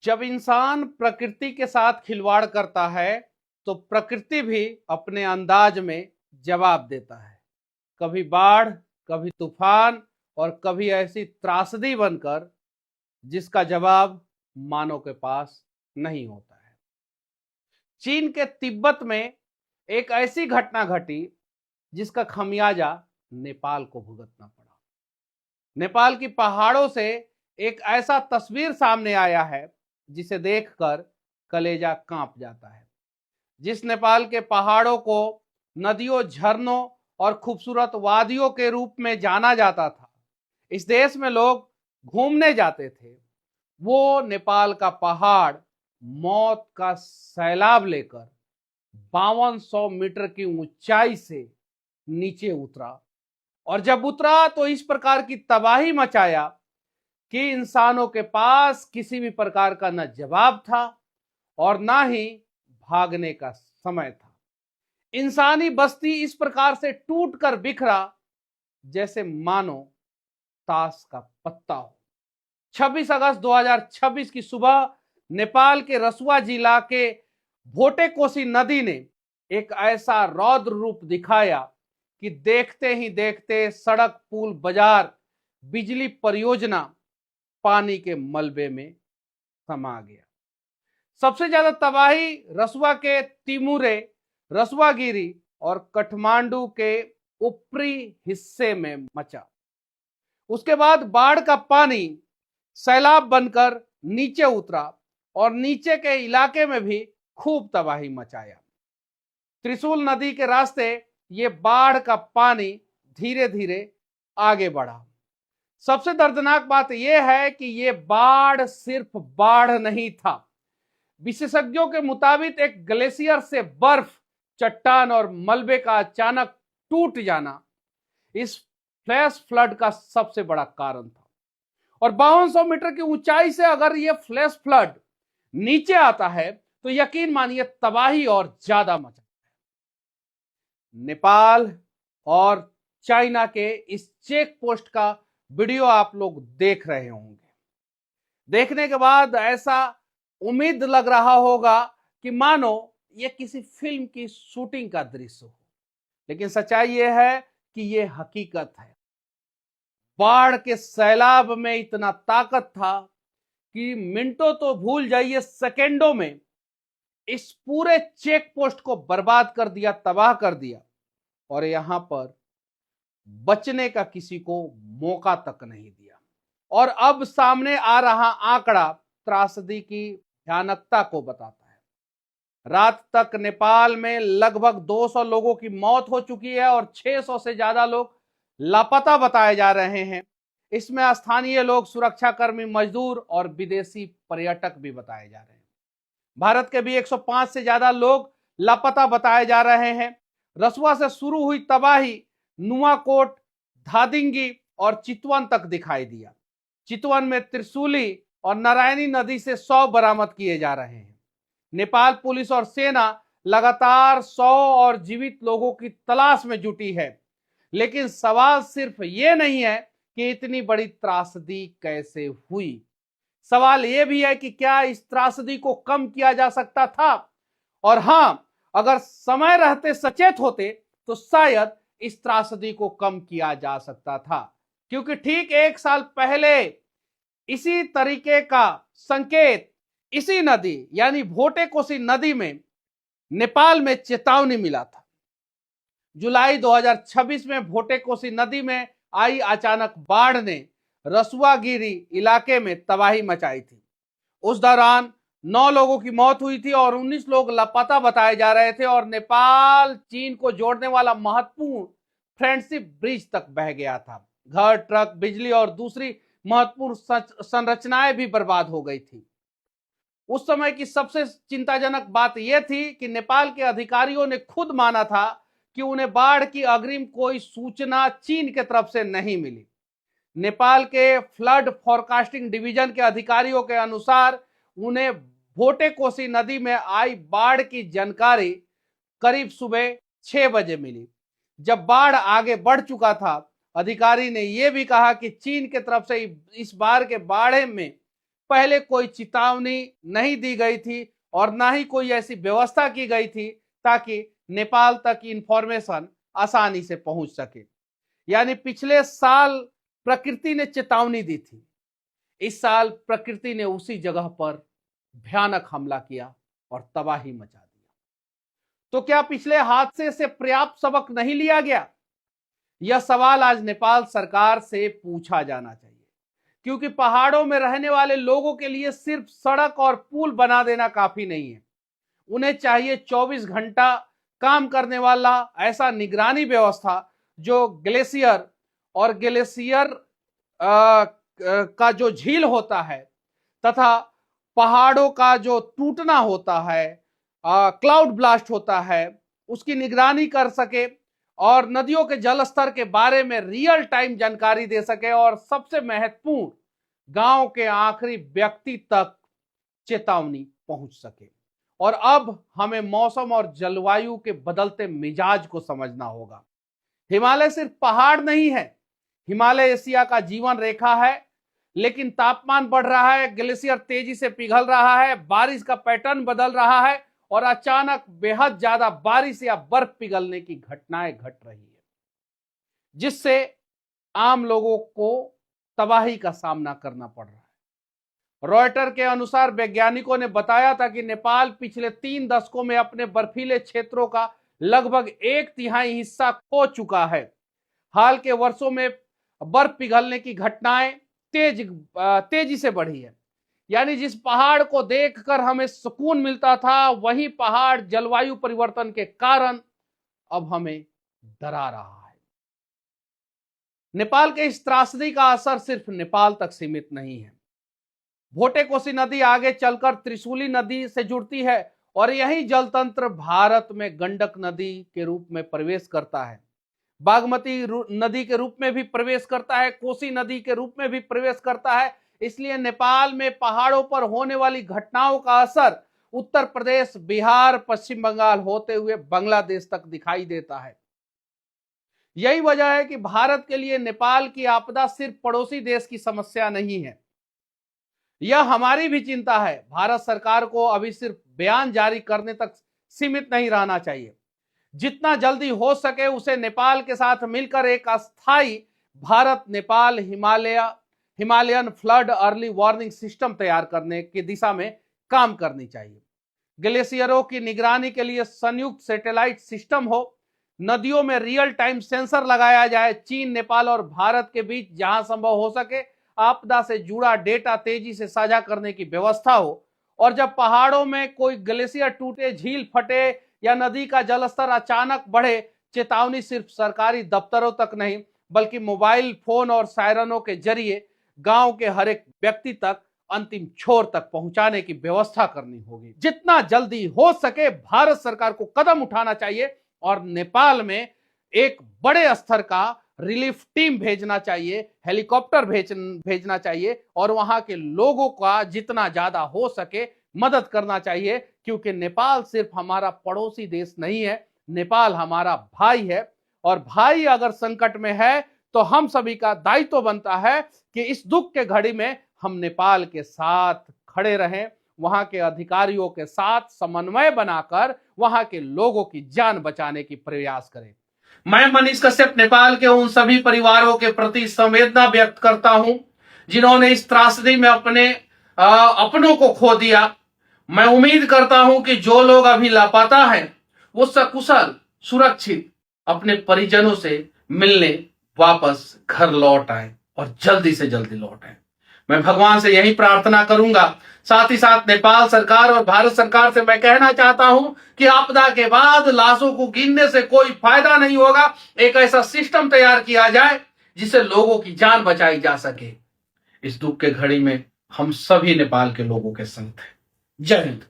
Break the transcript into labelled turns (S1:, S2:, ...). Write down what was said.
S1: जब इंसान प्रकृति के साथ खिलवाड़ करता है तो प्रकृति भी अपने अंदाज में जवाब देता है। कभी बाढ़, कभी तूफान और कभी ऐसी त्रासदी बनकर जिसका जवाब मानव के पास नहीं होता है। चीन के तिब्बत में एक ऐसी घटना घटी जिसका खमियाजा नेपाल को भुगतना पड़ा। नेपाल की पहाड़ों से एक ऐसा तस्वीर सामने आया है जिसे देखकर कलेजा कांप जाता है। जिस नेपाल के पहाड़ों को नदियों, झरनों और खूबसूरत वादियों के रूप में जाना जाता था, इस देश में लोग घूमने जाते थे, वो नेपाल का पहाड़ मौत का सैलाब लेकर 5200 मीटर की ऊंचाई से नीचे उतरा। और जब उतरा तो इस प्रकार की तबाही मचाया कि इंसानों के पास किसी भी प्रकार का न जवाब था और ना ही भागने का समय था। इंसानी बस्ती इस प्रकार से टूटकर बिखरा जैसे मानो ताश का पत्ता हो। 26 अगस्त 2026 की सुबह नेपाल के रसुआ जिला के भोटेकोशी नदी ने एक ऐसा रौद्र रूप दिखाया कि देखते ही देखते सड़क, पुल, बाजार, बिजली परियोजना पानी के मलबे में समा गया। सबसे ज्यादा तबाही रसुआ के तिमुरे, रसुआगिरी और काठमांडू के ऊपरी हिस्से में मचा। उसके बाद बाढ़ का पानी सैलाब बनकर नीचे उतरा और नीचे के इलाके में भी खूब तबाही मचाया। त्रिशूल नदी के रास्ते ये बाढ़ का पानी धीरे धीरे आगे बढ़ा। सबसे दर्दनाक बात यह है कि ये बाढ़ सिर्फ बाढ़ नहीं था। विशेषज्ञों के मुताबिक एक ग्लेशियर से बर्फ, चट्टान और मलबे का अचानक टूट जाना इस फ्लैश फ्लड का सबसे बड़ा कारण था। और 5200 मीटर की ऊंचाई से अगर यह फ्लैश फ्लड नीचे आता है तो यकीन मानिए तबाही और ज्यादा मचा। नेपाल और चाइना के इस चेक पोस्ट का वीडियो आप लोग देख रहे होंगे। देखने के बाद ऐसा उम्मीद लग रहा होगा कि मानो ये किसी फिल्म की शूटिंग का दृश्य हो, लेकिन सच्चाई यह है कि यह हकीकत है। बाढ़ के सैलाब में इतना ताकत था कि मिनटों तो भूल जाइए, सेकेंडों में इस पूरे चेक पोस्ट को बर्बाद कर दिया, तबाह कर दिया। और यहां पर बचने का किसी को मौका तक नहीं दिया। और अब सामने आ रहा आंकड़ा त्रासदी की भयानकता को बताता है। रात तक नेपाल में लगभग 200 लोगों की मौत हो चुकी है और 600 से ज्यादा लोग लापता बताए जा रहे हैं। इसमें स्थानीय लोग, सुरक्षाकर्मी, मजदूर और विदेशी पर्यटक भी बताए जा रहे हैं। भारत के भी 105 से ज्यादा लोग लापता बताए जा रहे हैं। रसुआ से शुरू हुई तबाही नुआकोट, धादिंगी और चितवन तक दिखाई दिया। चितवन में त्रिशूली और नारायणी नदी से शव बरामद किए जा रहे हैं। नेपाल पुलिस और सेना लगातार 100 और जीवित लोगों की तलाश में जुटी है। लेकिन सवाल सिर्फ ये नहीं है कि इतनी बड़ी त्रासदी कैसे हुई, सवाल यह भी है कि क्या इस त्रासदी को कम किया जा सकता था। और हां, अगर समय रहते सचेत होते तो शायद इस त्रासदी को कम किया जा सकता था। क्योंकि ठीक 1 साल पहले इसी तरीके का संकेत इसी नदी यानी भोटेकोशी नदी में नेपाल में चेतावनी मिला था। जुलाई 2026 में भोटेकोशी नदी में आई अचानक बाढ़ ने रसुआगिरी इलाके में तबाही मचाई थी। उस दौरान 9 लोगों की मौत हुई थी और 19 लोग लापता बताए जा रहे थे। और नेपाल चीन को जोड़ने वाला महत्वपूर्ण फ्रेंडशिप ब्रिज तक बह गया था। घर, ट्रक, बिजली और दूसरी महत्वपूर्ण संरचनाएं भी बर्बाद हो गई थी। उस समय की सबसे चिंताजनक बात यह थी कि नेपाल के अधिकारियों ने खुद माना था कि उन्हें बाढ़ की अग्रिम कोई सूचना चीन की तरफ से नहीं मिली। नेपाल के फ्लड फोरकास्टिंग डिवीजन के अधिकारियों के अनुसार उन्हें भोटेकोशी नदी में आई बाढ़ की जानकारी करीब सुबह 6 बजे मिली। जब बाढ़ आगे बढ़ चुका था, अधिकारी ने यह भी कहा कि चीन की तरफ से इस बार के बाढ़ में पहले कोई चेतावनी नहीं दी गई थी और ना ही कोई ऐसी व्यवस्था की गई थी ताकि नेपाल तक इंफॉर्मेशन आसानी से पहुंच सके। यानी पिछले साल प्रकृति ने चेतावनी दी थी, इस साल प्रकृति ने उसी जगह पर भयानक हमला किया और तबाही मचा दिया। तो क्या पिछले हादसे से पर्याप्त सबक नहीं लिया गया? यह सवाल आज नेपाल सरकार से पूछा जाना चाहिए, क्योंकि पहाड़ों में रहने वाले लोगों के लिए सिर्फ सड़क और पुल बना देना काफी नहीं है। उन्हें चाहिए 24 घंटा काम करने वाला ऐसा निगरानी व्यवस्था जो ग्लेशियर और ग्लेशियर का जो झील होता है तथा पहाड़ों का जो टूटना होता है, क्लाउड ब्लास्ट होता है, उसकी निगरानी कर सके और नदियों के जल स्तर के बारे में रियल टाइम जानकारी दे सके और सबसे महत्वपूर्ण गांव के आखिरी व्यक्ति तक चेतावनी पहुंच सके। और अब हमें मौसम और जलवायु के बदलते मिजाज को समझना होगा। हिमालय सिर्फ पहाड़ नहीं है, हिमालय एशिया का जीवन रेखा है, लेकिन तापमान बढ़ रहा है, ग्लेशियर तेजी से पिघल रहा है, बारिश का पैटर्न बदल रहा है और अचानक बेहद ज्यादा बारिश या बर्फ पिघलने की घटनाएं घट रही है, जिससे आम लोगों को तबाही का सामना करना पड़ रहा है। रॉयटर के अनुसार वैज्ञानिकों ने बताया था कि नेपाल पिछले 3 दशकों में अपने बर्फीले क्षेत्रों का लगभग 1/3 हिस्सा खो चुका है। हाल के वर्षों में बर्फ पिघलने की घटनाएं तेजी से बढ़ी है। यानी जिस पहाड़ को देखकर हमें सुकून मिलता था, वही पहाड़ जलवायु परिवर्तन के कारण अब हमें डरा रहा है। नेपाल के इस त्रासदी का असर सिर्फ नेपाल तक सीमित नहीं है। भोटे कोसी नदी आगे चलकर त्रिशूली नदी से जुड़ती है और यही जलतंत्र भारत में गंडक नदी के रूप में प्रवेश करता है, बागमती नदी के रूप में भी प्रवेश करता है, कोसी नदी के रूप में भी प्रवेश करता है। इसलिए नेपाल में पहाड़ों पर होने वाली घटनाओं का असर उत्तर प्रदेश, बिहार, पश्चिम बंगाल होते हुए बांग्लादेश तक दिखाई देता है। यही वजह है कि भारत के लिए नेपाल की आपदा सिर्फ पड़ोसी देश की समस्या नहीं है, यह हमारी भी चिंता है। भारत सरकार को अभी सिर्फ बयान जारी करने तक सीमित नहीं रहना चाहिए, जितना जल्दी हो सके उसे नेपाल के साथ मिलकर एक अस्थायी Bharat Nepal Himalayan flood early warning system तैयार करने की दिशा में काम करनी चाहिए। ग्लेशियरों की निगरानी के लिए संयुक्त सैटेलाइट सिस्टम हो, नदियों में रियल टाइम सेंसर लगाया जाए, चीन, नेपाल और भारत के बीच जहां संभव हो सके आपदा से जुड़ा डेटा तेजी से साझा करने की व्यवस्था हो, और जब पहाड़ों में कोई ग्लेशियर टूटे, झील फटे या नदी का जलस्तर अचानक बढ़े, चेतावनी सिर्फ सरकारी दफ्तरों तक नहीं बल्कि मोबाइल फोन और सायरनों के जरिए गांव के हर एक व्यक्ति तक, अंतिम छोर तक पहुंचाने की व्यवस्था करनी होगी। जितना जल्दी हो सके भारत सरकार को कदम उठाना चाहिए और नेपाल में एक बड़े स्तर का रिलीफ टीम भेजना चाहिए, हेलीकॉप्टर भेजना चाहिए और वहां के लोगों का जितना ज्यादा हो सके मदद करना चाहिए, क्योंकि नेपाल सिर्फ हमारा पड़ोसी देश नहीं है, नेपाल हमारा भाई है और भाई अगर संकट में है तो हम सभी का दायित्व बनता है कि इस दुख के घड़ी में हम नेपाल के साथ खड़े रहें, वहां के अधिकारियों के साथ समन्वय बनाकर वहां के लोगों की जान बचाने की प्रयास करें। मैं मनीष कश्यप नेपाल के उन सभी परिवारों के प्रति संवेदना व्यक्त करता हूं जिन्होंने इस त्रासदी में अपने अपनों को खो दिया। मैं उम्मीद करता हूं कि जो लोग अभी लापता हैं वो सकुशल सुरक्षित अपने परिजनों से मिलने वापस घर लौट आए और जल्दी से जल्दी लौट आए। मैं भगवान से यही प्रार्थना करूंगा। साथ ही साथ नेपाल सरकार और भारत सरकार से मैं कहना चाहता हूं कि आपदा के बाद लाशों को गिनने से कोई फायदा नहीं होगा, एक ऐसा सिस्टम तैयार किया जाए जिससे लोगों की जान बचाई जा सके। इस दुख के घड़ी में हम सभी नेपाल के लोगों के संग थे। जय हिंद।